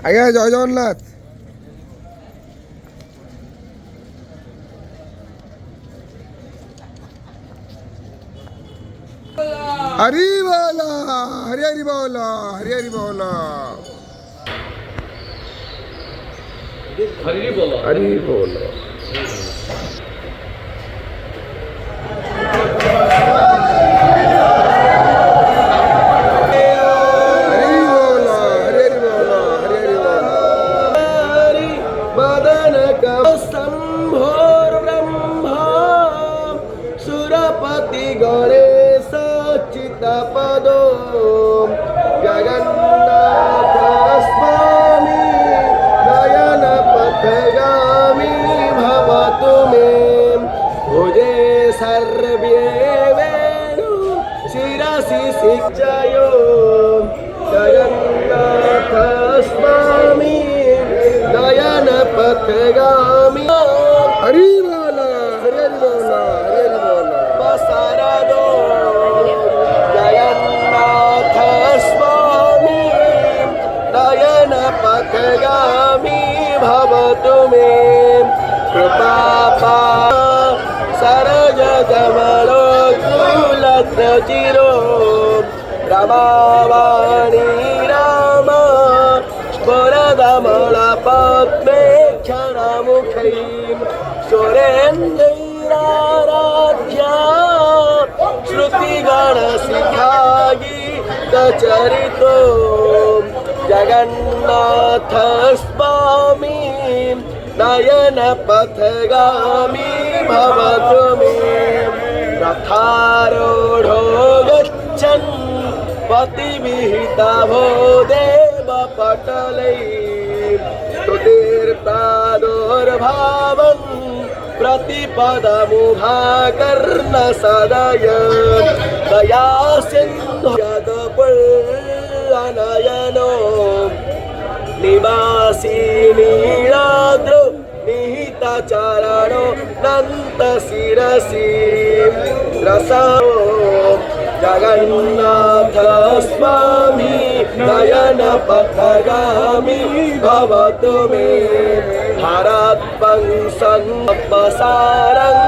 আজ্ঞা জয় জগন্নাথ। हरी बोला, हरी हरी बोला, हरी हरी बोला, हरी बोलो हरी बोला। सुरपति गणेश चितपदो जगन्नाथ स्वामी नयन पथगामी भवतु मे भुजे सर्वे वेणु शिरसि शिक्षयो जगन्नाथ स्वामी नयन पथगामी हरी बोला, हरी हरी बोला, हरी हरी बोला। बसरदो जगन्नाथ स्वामी नयन पथगामी भवतु मे कृपा सरज कमलो कुलचिरो रमावाणी राम वरदमल पद्मे क्षणमुखै सुरेन्द्रैराराध्या श्रुतिगणशिखागीतचरितो जगन्नाथ स्वामी नयन पथगामी भवतु मे रथारूढो गच्छन् पतिविहिता भो देवपटलै तुतीर्थादुर्भावम् प्रतिपदमुभाकर्ण सदय दया सिन्धु यदपुल्लनयनो निवासी नीलाद्रौ निहितचरणो नन्त शिरसि रसो जगन्नाथ स्वामी नयन पथगामी भवतु मे भारत वंशं पसारं